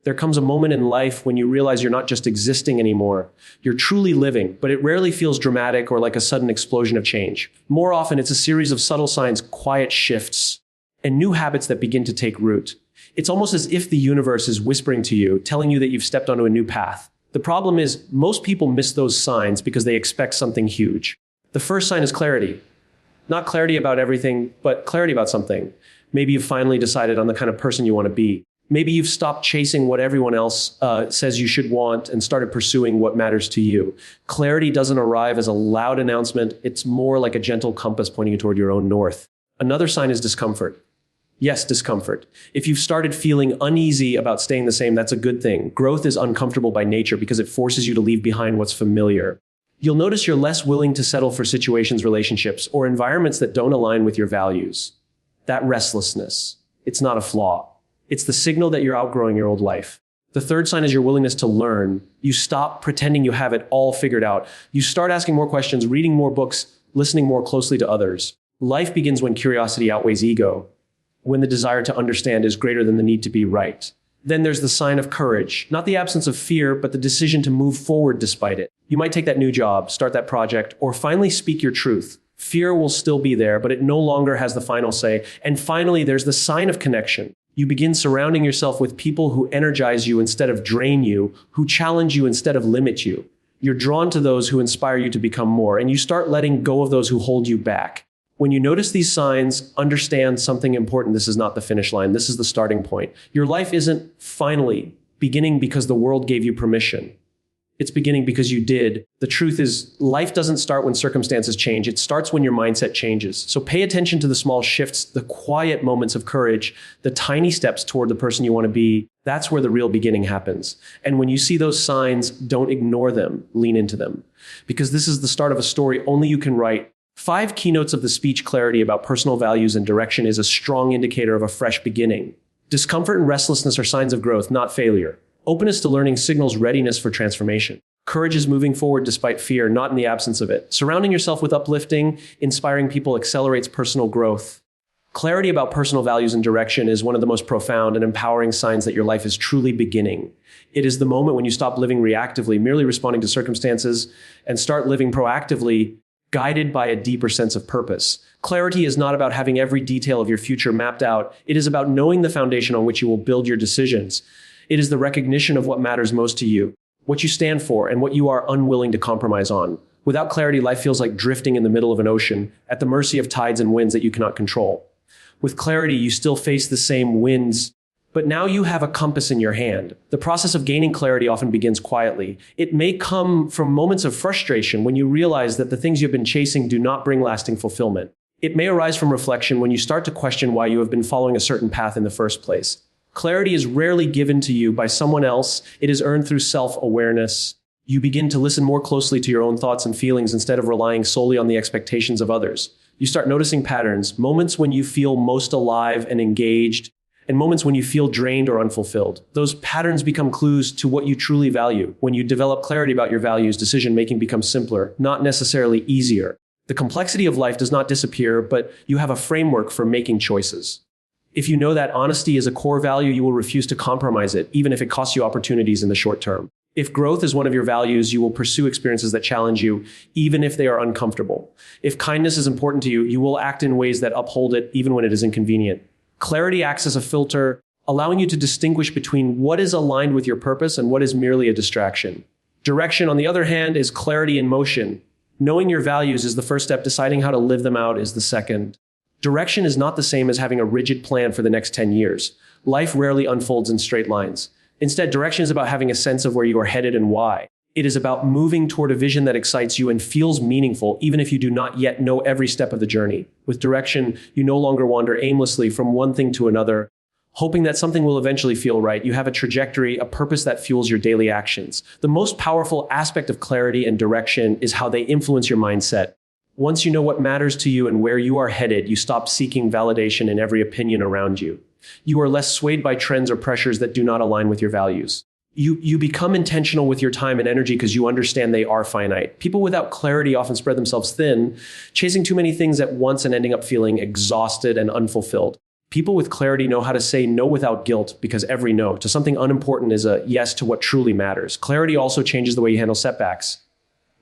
There comes a moment in life when you realize you're not just existing anymore. You're truly living, but it rarely feels dramatic or like a sudden explosion of change. More often, it's a series of subtle signs, quiet shifts, and new habits that begin to take root. It's almost as if the universe is whispering to you, telling you that you've stepped onto a new path. The problem is, most people miss those signs because they expect something huge. The first sign is clarity. Not clarity about everything, but clarity about something. Maybe you've finally decided on the kind of person you want to be. Maybe you've stopped chasing what everyone else says you should want and started pursuing what matters to you. Clarity doesn't arrive as a loud announcement. It's more like a gentle compass pointing you toward your own north. Another sign is discomfort. Yes, discomfort. If you've started feeling uneasy about staying the same, that's a good thing. Growth is uncomfortable by nature because it forces you to leave behind what's familiar. You'll notice you're less willing to settle for situations, relationships, or environments that don't align with your values. That restlessness, it's not a flaw. It's the signal that you're outgrowing your old life. The third sign is your willingness to learn. You stop pretending you have it all figured out. You start asking more questions, reading more books, listening more closely to others. Life begins when curiosity outweighs ego, when the desire to understand is greater than the need to be right. Then there's the sign of courage, not the absence of fear, but the decision to move forward despite it. You might take that new job, start that project, or finally speak your truth. Fear will still be there, but it no longer has the final say. And finally, there's the sign of connection. You begin surrounding yourself with people who energize you instead of drain you, who challenge you instead of limit you. You're drawn to those who inspire you to become more, and you start letting go of those who hold you back. When you notice these signs, understand something important. This is not the finish line. This is the starting point. Your life isn't finally beginning because the world gave you permission. It's beginning because you did. The truth is, life doesn't start when circumstances change. It starts when your mindset changes. So pay attention to the small shifts, the quiet moments of courage, the tiny steps toward the person you want to be. That's where the real beginning happens. And when you see those signs, don't ignore them. Lean into them. Because this is the start of a story only you can write. 5 keynotes of the speech clarity about personal values and direction is a strong indicator of a fresh beginning. Discomfort and restlessness are signs of growth, not failure. Openness to learning signals readiness for transformation. Courage is moving forward despite fear, not in the absence of it. Surrounding yourself with uplifting, inspiring people accelerates personal growth. Clarity about personal values and direction is one of the most profound and empowering signs that your life is truly beginning. It is the moment when you stop living reactively, merely responding to circumstances, and start living proactively, guided by a deeper sense of purpose. Clarity is not about having every detail of your future mapped out. It is about knowing the foundation on which you will build your decisions. It is the recognition of what matters most to you, what you stand for, and what you are unwilling to compromise on. Without clarity, life feels like drifting in the middle of an ocean, at the mercy of tides and winds that you cannot control. With clarity, you still face the same winds, but now you have a compass in your hand. The process of gaining clarity often begins quietly. It may come from moments of frustration when you realize that the things you've been chasing do not bring lasting fulfillment. It may arise from reflection when you start to question why you have been following a certain path in the first place. Clarity is rarely given to you by someone else. It is earned through self-awareness. You begin to listen more closely to your own thoughts and feelings instead of relying solely on the expectations of others. You start noticing patterns, moments when you feel most alive and engaged, and moments when you feel drained or unfulfilled. Those patterns become clues to what you truly value. When you develop clarity about your values, decision-making becomes simpler, not necessarily easier. The complexity of life does not disappear, but you have a framework for making choices. If you know that honesty is a core value, you will refuse to compromise it, even if it costs you opportunities in the short term. If growth is one of your values, you will pursue experiences that challenge you, even if they are uncomfortable. If kindness is important to you, you will act in ways that uphold it, even when it is inconvenient. Clarity acts as a filter, allowing you to distinguish between what is aligned with your purpose and what is merely a distraction. Direction, on the other hand, is clarity in motion. Knowing your values is the first step. Deciding how to live them out is the second. Direction is not the same as having a rigid plan for the next 10 years. Life rarely unfolds in straight lines. Instead, direction is about having a sense of where you are headed and why. It is about moving toward a vision that excites you and feels meaningful, even if you do not yet know every step of the journey. With direction, you no longer wander aimlessly from one thing to another, hoping that something will eventually feel right. You have a trajectory, a purpose that fuels your daily actions. The most powerful aspect of clarity and direction is how they influence your mindset. Once you know what matters to you and where you are headed, you stop seeking validation in every opinion around you. You are less swayed by trends or pressures that do not align with your values. You become intentional with your time and energy because you understand they are finite. People without clarity often spread themselves thin, chasing too many things at once and ending up feeling exhausted and unfulfilled. People with clarity know how to say no without guilt because every no to something unimportant is a yes to what truly matters. Clarity also changes the way you handle setbacks.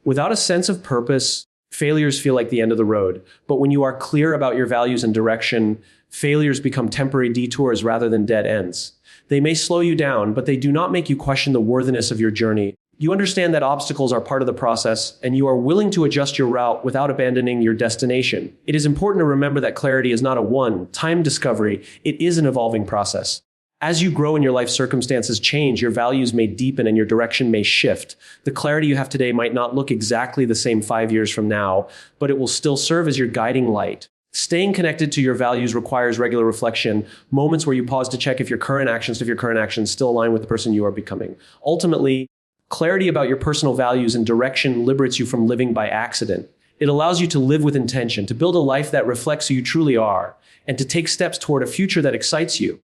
Without a sense of purpose, failures feel like the end of the road. But when you are clear about your values and direction, failures become temporary detours rather than dead ends. They may slow you down, but they do not make you question the worthiness of your journey. You understand that obstacles are part of the process, and you are willing to adjust your route without abandoning your destination. It is important to remember that clarity is not a one-time discovery. It is an evolving process. As you grow and your life circumstances change, your values may deepen and your direction may shift. The clarity you have today might not look exactly the same 5 years from now, but it will still serve as your guiding light. Staying connected to your values requires regular reflection, moments where you pause to check if your current actions still align with the person you are becoming. Ultimately, clarity about your personal values and direction liberates you from living by accident. It allows you to live with intention, to build a life that reflects who you truly are, and to take steps toward a future that excites you.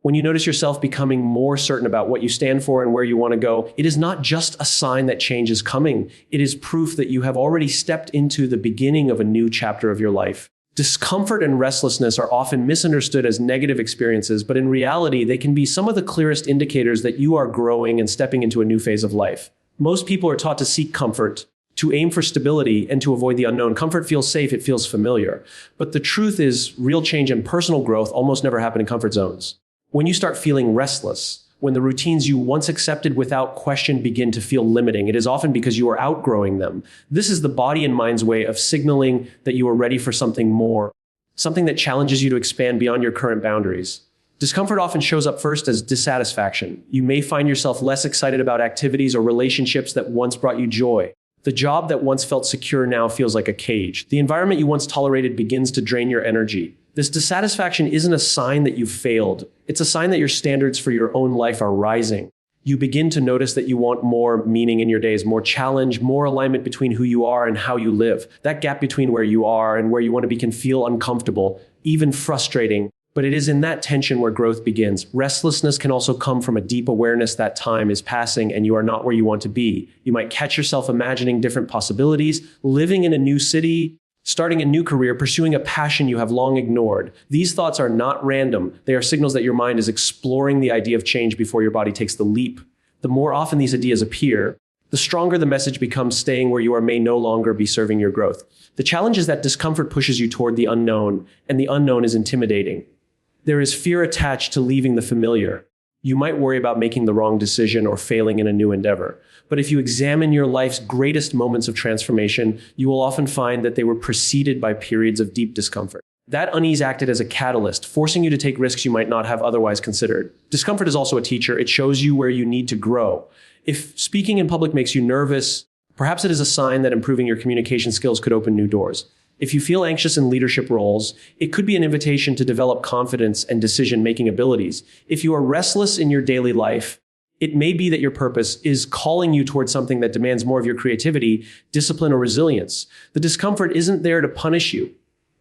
When you notice yourself becoming more certain about what you stand for and where you want to go, it is not just a sign that change is coming. It is proof that you have already stepped into the beginning of a new chapter of your life. Discomfort and restlessness are often misunderstood as negative experiences, but in reality, they can be some of the clearest indicators that you are growing and stepping into a new phase of life. Most people are taught to seek comfort, to aim for stability, and to avoid the unknown. Comfort feels safe, it feels familiar. But the truth is, real change and personal growth almost never happen in comfort zones. When you start feeling restless, when the routines you once accepted without question begin to feel limiting, it is often because you are outgrowing them. This is the body and mind's way of signaling that you are ready for something more, something that challenges you to expand beyond your current boundaries. Discomfort often shows up first as dissatisfaction. You may find yourself less excited about activities or relationships that once brought you joy. The job that once felt secure now feels like a cage. The environment you once tolerated begins to drain your energy. This dissatisfaction isn't a sign that you've failed. It's a sign that your standards for your own life are rising. You begin to notice that you want more meaning in your days, more challenge, more alignment between who you are and how you live. That gap between where you are and where you want to be can feel uncomfortable, even frustrating. But it is in that tension where growth begins. Restlessness can also come from a deep awareness that time is passing and you are not where you want to be. You might catch yourself imagining different possibilities, living in a new city, starting a new career, pursuing a passion you have long ignored. These thoughts are not random. They are signals that your mind is exploring the idea of change before your body takes the leap. The more often these ideas appear, the stronger the message becomes. Staying where you are may no longer be serving your growth. The challenge is that discomfort pushes you toward the unknown, and the unknown is intimidating. There is fear attached to leaving the familiar. You might worry about making the wrong decision or failing in a new endeavor. But if you examine your life's greatest moments of transformation, you will often find that they were preceded by periods of deep discomfort. That unease acted as a catalyst, forcing you to take risks you might not have otherwise considered. Discomfort is also a teacher. It shows you where you need to grow. If speaking in public makes you nervous, perhaps it is a sign that improving your communication skills could open new doors. If you feel anxious in leadership roles, it could be an invitation to develop confidence and decision-making abilities. If you are restless in your daily life, it may be that your purpose is calling you towards something that demands more of your creativity, discipline, or resilience. The discomfort isn't there to punish you.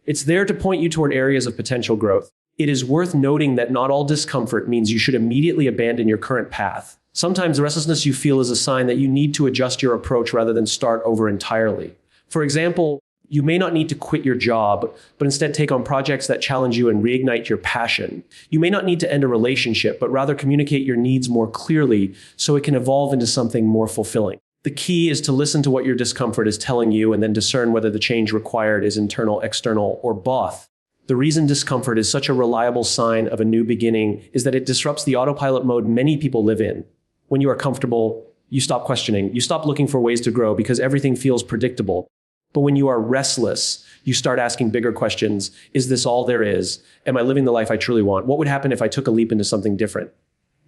It's there to point you toward areas of potential growth. It is worth noting that not all discomfort means you should immediately abandon your current path. Sometimes the restlessness you feel is a sign that you need to adjust your approach rather than start over entirely. For example, you may not need to quit your job, but instead take on projects that challenge you and reignite your passion. You may not need to end a relationship, but rather communicate your needs more clearly so it can evolve into something more fulfilling. The key is to listen to what your discomfort is telling you and then discern whether the change required is internal, external, or both. The reason discomfort is such a reliable sign of a new beginning is that it disrupts the autopilot mode many people live in. When you are comfortable, you stop questioning. You stop looking for ways to grow because everything feels predictable. But when you are restless, you start asking bigger questions. Is this all there is? Am I living the life I truly want? What would happen if I took a leap into something different?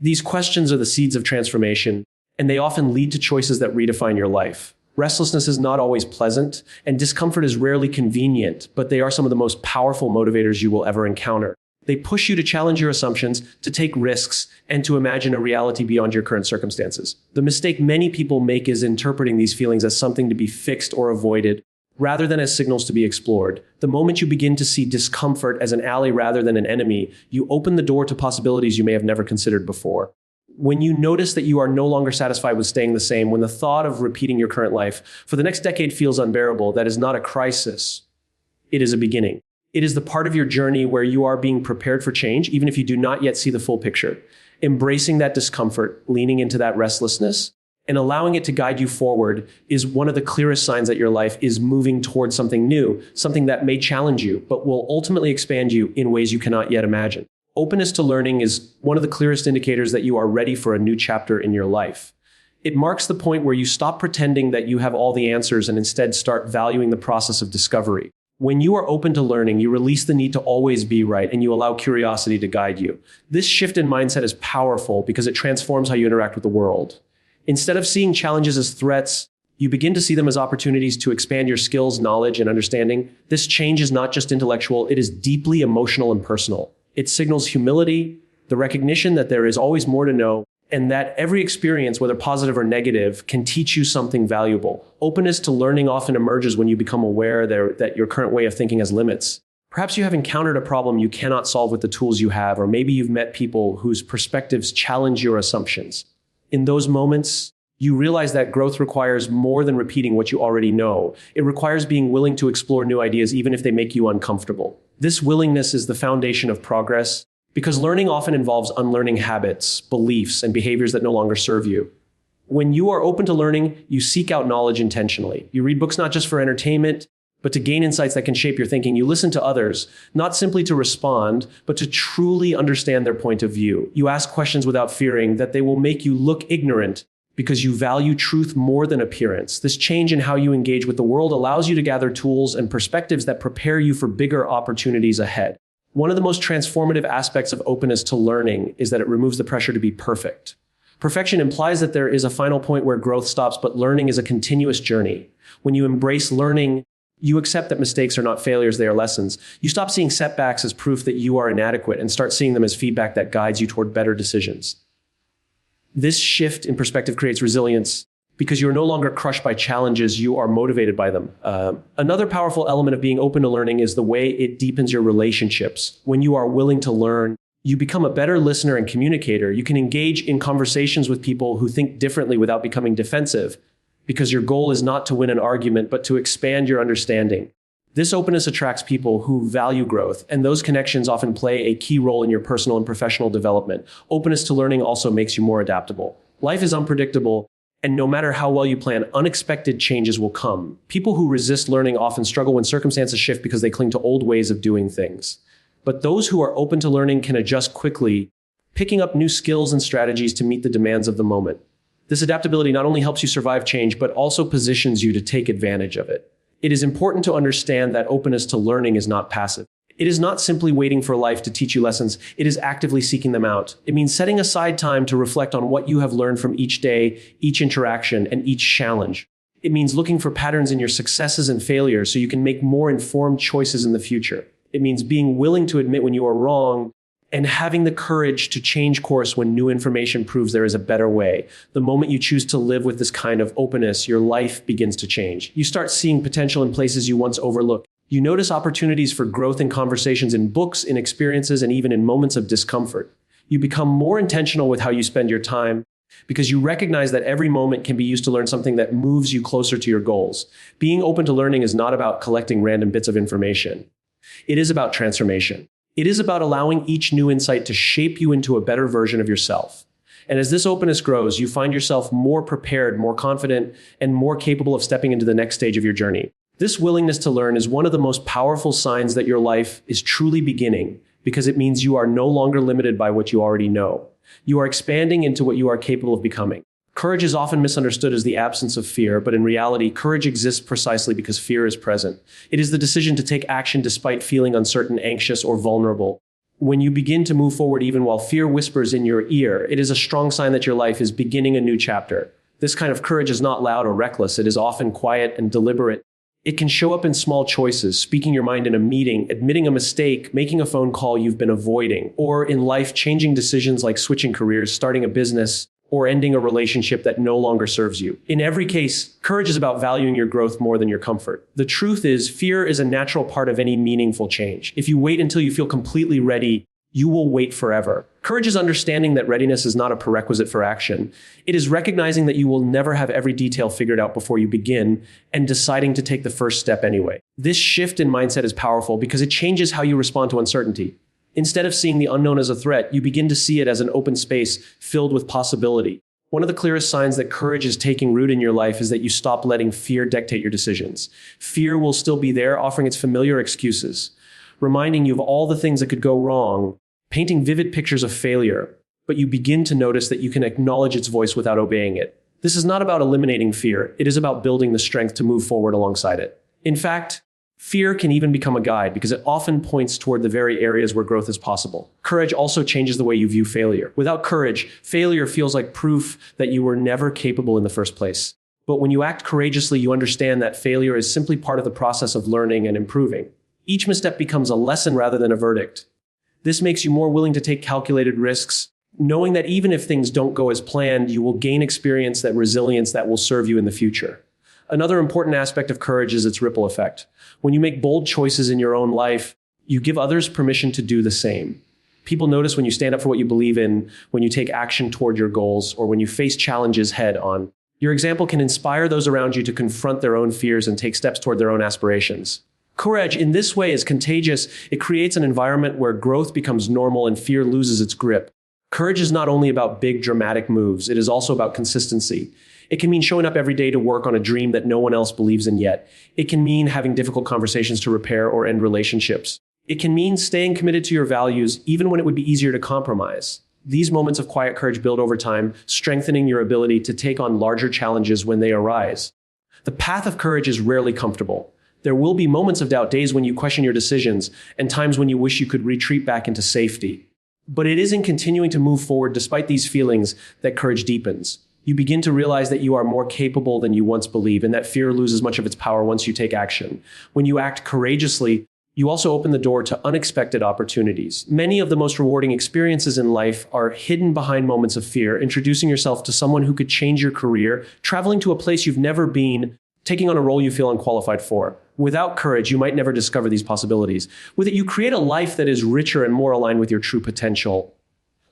These questions are the seeds of transformation, and they often lead to choices that redefine your life. Restlessness is not always pleasant, and discomfort is rarely convenient, but they are some of the most powerful motivators you will ever encounter. They push you to challenge your assumptions, to take risks, and to imagine a reality beyond your current circumstances. The mistake many people make is interpreting these feelings as something to be fixed or avoided, rather than as signals to be explored. The moment you begin to see discomfort as an ally rather than an enemy, you open the door to possibilities you may have never considered before. When you notice that you are no longer satisfied with staying the same, when the thought of repeating your current life for the next decade feels unbearable, that is not a crisis. It is a beginning. It is the part of your journey where you are being prepared for change, even if you do not yet see the full picture. Embracing that discomfort, leaning into that restlessness, and allowing it to guide you forward is one of the clearest signs that your life is moving towards something new, something that may challenge you, but will ultimately expand you in ways you cannot yet imagine. Openness to learning is one of the clearest indicators that you are ready for a new chapter in your life. It marks the point where you stop pretending that you have all the answers and instead start valuing the process of discovery. When you are open to learning, you release the need to always be right and you allow curiosity to guide you. This shift in mindset is powerful because it transforms how you interact with the world. Instead of seeing challenges as threats, you begin to see them as opportunities to expand your skills, knowledge, and understanding. This change is not just intellectual, it is deeply emotional and personal. It signals humility, the recognition that there is always more to know, and that every experience, whether positive or negative, can teach you something valuable. Openness to learning often emerges when you become aware that your current way of thinking has limits. Perhaps you have encountered a problem you cannot solve with the tools you have, or maybe you've met people whose perspectives challenge your assumptions. In those moments, you realize that growth requires more than repeating what you already know. It requires being willing to explore new ideas even if they make you uncomfortable. This willingness is the foundation of progress, because learning often involves unlearning habits, beliefs, and behaviors that no longer serve you. When you are open to learning, you seek out knowledge intentionally. You read books not just for entertainment, but to gain insights that can shape your thinking. You listen to others, not simply to respond, but to truly understand their point of view. You ask questions without fearing that they will make you look ignorant because you value truth more than appearance. This change in how you engage with the world allows you to gather tools and perspectives that prepare you for bigger opportunities ahead. One of the most transformative aspects of openness to learning is that it removes the pressure to be perfect. Perfection implies that there is a final point where growth stops, but learning is a continuous journey. When you embrace learning, you accept that mistakes are not failures, they are lessons. You stop seeing setbacks as proof that you are inadequate and start seeing them as feedback that guides you toward better decisions. This shift in perspective creates resilience because you are no longer crushed by challenges, you are motivated by them. Another powerful element of being open to learning is the way it deepens your relationships. When you are willing to learn, you become a better listener and communicator. You can engage in conversations with people who think differently without becoming defensive, because your goal is not to win an argument, but to expand your understanding. This openness attracts people who value growth, and those connections often play a key role in your personal and professional development. Openness to learning also makes you more adaptable. Life is unpredictable, and no matter how well you plan, unexpected changes will come. People who resist learning often struggle when circumstances shift because they cling to old ways of doing things. But those who are open to learning can adjust quickly, picking up new skills and strategies to meet the demands of the moment. This adaptability not only helps you survive change, but also positions you to take advantage of it. It is important to understand that openness to learning is not passive. It is not simply waiting for life to teach you lessons. It is actively seeking them out. It means setting aside time to reflect on what you have learned from each day, each interaction, and each challenge. It means looking for patterns in your successes and failures so you can make more informed choices in the future. It means being willing to admit when you are wrong and having the courage to change course when new information proves there is a better way. The moment you choose to live with this kind of openness, your life begins to change. You start seeing potential in places you once overlooked. You notice opportunities for growth in conversations, in books, in experiences, and even in moments of discomfort. You become more intentional with how you spend your time because you recognize that every moment can be used to learn something that moves you closer to your goals. Being open to learning is not about collecting random bits of information. It is about transformation. It is about allowing each new insight to shape you into a better version of yourself. And as this openness grows, you find yourself more prepared, more confident, and more capable of stepping into the next stage of your journey. This willingness to learn is one of the most powerful signs that your life is truly beginning, because it means you are no longer limited by what you already know. You are expanding into what you are capable of becoming. Courage is often misunderstood as the absence of fear, but in reality, courage exists precisely because fear is present. It is the decision to take action despite feeling uncertain, anxious, or vulnerable. When you begin to move forward even while fear whispers in your ear, it is a strong sign that your life is beginning a new chapter. This kind of courage is not loud or reckless. It is often quiet and deliberate. It can show up in small choices, speaking your mind in a meeting, admitting a mistake, making a phone call you've been avoiding, or in life-changing decisions like switching careers, starting a business, or ending a relationship that no longer serves you. In every case, courage is about valuing your growth more than your comfort. The truth is, fear is a natural part of any meaningful change. If you wait until you feel completely ready, you will wait forever. Courage is understanding that readiness is not a prerequisite for action. It is recognizing that you will never have every detail figured out before you begin and deciding to take the first step anyway. This shift in mindset is powerful because it changes how you respond to uncertainty. Instead of seeing the unknown as a threat, you begin to see it as an open space filled with possibility. One of the clearest signs that courage is taking root in your life is that you stop letting fear dictate your decisions. Fear will still be there, offering its familiar excuses, reminding you of all the things that could go wrong, painting vivid pictures of failure, but you begin to notice that you can acknowledge its voice without obeying it. This is not about eliminating fear. It is about building the strength to move forward alongside it. In fact, fear can even become a guide because it often points toward the very areas where growth is possible. Courage also changes the way you view failure. Without courage, failure feels like proof that you were never capable in the first place. But when you act courageously, you understand that failure is simply part of the process of learning and improving. Each misstep becomes a lesson rather than a verdict. This makes you more willing to take calculated risks, knowing that even if things don't go as planned, you will gain experience, that resilience that will serve you in the future. Another important aspect of courage is its ripple effect. When you make bold choices in your own life, you give others permission to do the same. People notice when you stand up for what you believe in, when you take action toward your goals, or when you face challenges head on. Your example can inspire those around you to confront their own fears and take steps toward their own aspirations. Courage in this way is contagious. It creates an environment where growth becomes normal and fear loses its grip. Courage is not only about big dramatic moves, it is also about consistency. It can mean showing up every day to work on a dream that no one else believes in yet. It can mean having difficult conversations to repair or end relationships. It can mean staying committed to your values even when it would be easier to compromise. These moments of quiet courage build over time, strengthening your ability to take on larger challenges when they arise. The path of courage is rarely comfortable. There will be moments of doubt, days when you question your decisions, and times when you wish you could retreat back into safety. But it is in continuing to move forward despite these feelings that courage deepens. You begin to realize that you are more capable than you once believed, and that fear loses much of its power once you take action. When you act courageously, you also open the door to unexpected opportunities. Many of the most rewarding experiences in life are hidden behind moments of fear. Introducing yourself to someone who could change your career, traveling to a place you've never been, taking on a role you feel unqualified for. Without courage, you might never discover these possibilities. With it, you create a life that is richer and more aligned with your true potential.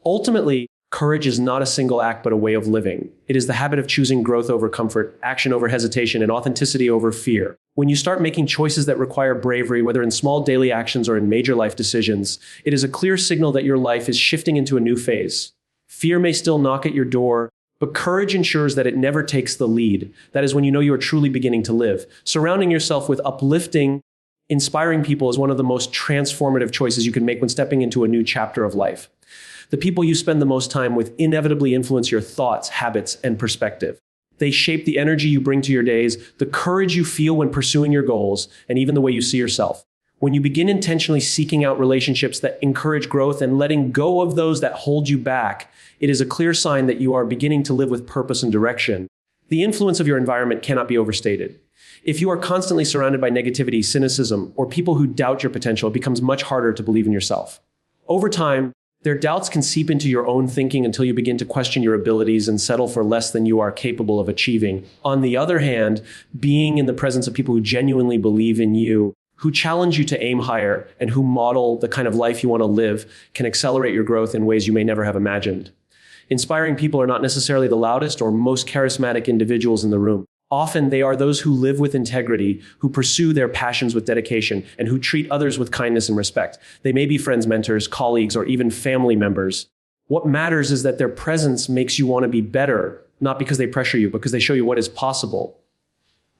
Ultimately, courage is not a single act, but a way of living. It is the habit of choosing growth over comfort, action over hesitation, and authenticity over fear. When you start making choices that require bravery, whether in small daily actions or in major life decisions, it is a clear signal that your life is shifting into a new phase. Fear may still knock at your door, but courage ensures that it never takes the lead. That is when you know you are truly beginning to live. Surrounding yourself with uplifting, inspiring people is one of the most transformative choices you can make when stepping into a new chapter of life. The people you spend the most time with inevitably influence your thoughts, habits, and perspective. They shape the energy you bring to your days, the courage you feel when pursuing your goals, and even the way you see yourself. When you begin intentionally seeking out relationships that encourage growth and letting go of those that hold you back, it is a clear sign that you are beginning to live with purpose and direction. The influence of your environment cannot be overstated. If you are constantly surrounded by negativity, cynicism, or people who doubt your potential, it becomes much harder to believe in yourself. Over time, their doubts can seep into your own thinking until you begin to question your abilities and settle for less than you are capable of achieving. On the other hand, being in the presence of people who genuinely believe in you, who challenge you to aim higher, and who model the kind of life you want to live can accelerate your growth in ways you may never have imagined. Inspiring people are not necessarily the loudest or most charismatic individuals in the room. Often they are those who live with integrity, who pursue their passions with dedication, and who treat others with kindness and respect. They may be friends, mentors, colleagues, or even family members. What matters is that their presence makes you want to be better, not because they pressure you, but because they show you what is possible.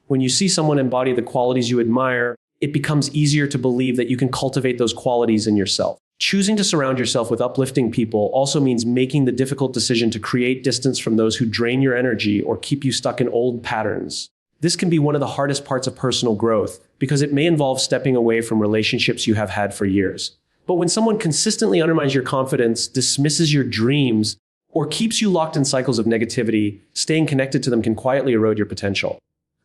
When you see someone embody the qualities you admire, it becomes easier to believe that you can cultivate those qualities in yourself. Choosing to surround yourself with uplifting people also means making the difficult decision to create distance from those who drain your energy or keep you stuck in old patterns. This can be one of the hardest parts of personal growth because it may involve stepping away from relationships you have had for years. But when someone consistently undermines your confidence, dismisses your dreams, or keeps you locked in cycles of negativity, staying connected to them can quietly erode your potential.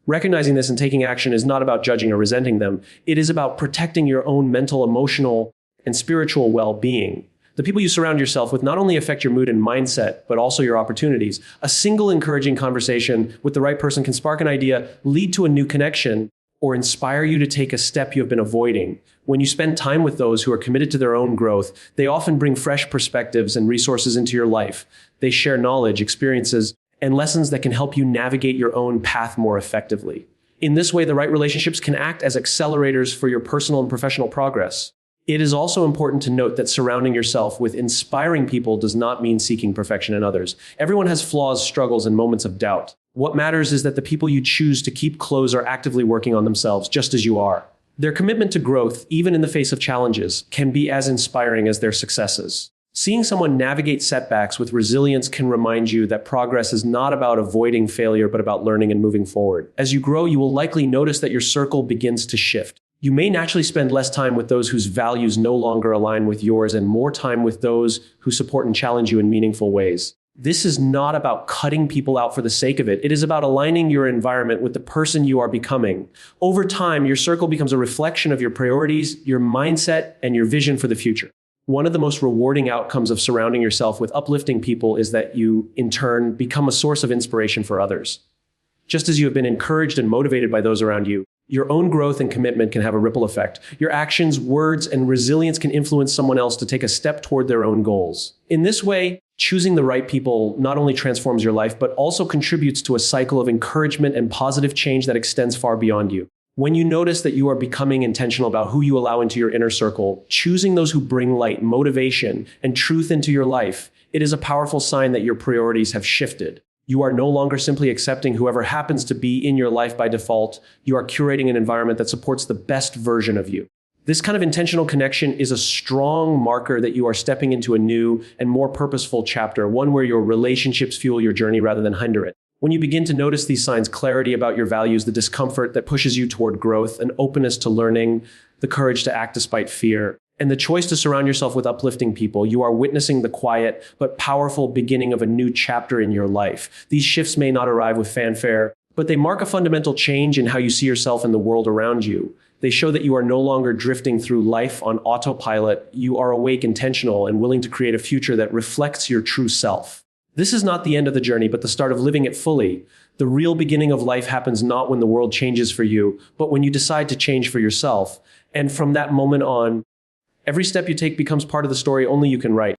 Recognizing this and taking action is not about judging or resenting them. It is about protecting your own mental, emotional, and spiritual well-being. The people you surround yourself with not only affect your mood and mindset, but also your opportunities. A single encouraging conversation with the right person can spark an idea, lead to a new connection, or inspire you to take a step you have been avoiding. When you spend time with those who are committed to their own growth, they often bring fresh perspectives and resources into your life. They share knowledge, experiences, and lessons that can help you navigate your own path more effectively. In this way, the right relationships can act as accelerators for your personal and professional progress. It is also important to note that surrounding yourself with inspiring people does not mean seeking perfection in others. Everyone has flaws, struggles, and moments of doubt. What matters is that the people you choose to keep close are actively working on themselves, just as you are. Their commitment to growth, even in the face of challenges, can be as inspiring as their successes. Seeing someone navigate setbacks with resilience can remind you that progress is not about avoiding failure, but about learning and moving forward. As you grow, you will likely notice that your circle begins to shift. You may naturally spend less time with those whose values no longer align with yours and more time with those who support and challenge you in meaningful ways. This is not about cutting people out for the sake of it. It is about aligning your environment with the person you are becoming. Over time, your circle becomes a reflection of your priorities, your mindset, and your vision for the future. One of the most rewarding outcomes of surrounding yourself with uplifting people is that you, in turn, become a source of inspiration for others. Just as you have been encouraged and motivated by those around you, your own growth and commitment can have a ripple effect. Your actions, words, and resilience can influence someone else to take a step toward their own goals. In this way, choosing the right people not only transforms your life, but also contributes to a cycle of encouragement and positive change that extends far beyond you. When you notice that you are becoming intentional about who you allow into your inner circle, choosing those who bring light, motivation, and truth into your life, it is a powerful sign that your priorities have shifted. You are no longer simply accepting whoever happens to be in your life by default. You are curating an environment that supports the best version of you. This kind of intentional connection is a strong marker that you are stepping into a new and more purposeful chapter, one where your relationships fuel your journey rather than hinder it. When you begin to notice these signs, clarity about your values, the discomfort that pushes you toward growth, an openness to learning, the courage to act despite fear, and the choice to surround yourself with uplifting people, you are witnessing the quiet but powerful beginning of a new chapter in your life. These shifts may not arrive with fanfare, but they mark a fundamental change in how you see yourself and the world around you. They show that you are no longer drifting through life on autopilot. You are awake, intentional, and willing to create a future that reflects your true self. This is not the end of the journey, but the start of living it fully. The real beginning of life happens not when the world changes for you, but when you decide to change for yourself. And from that moment on, every step you take becomes part of the story only you can write.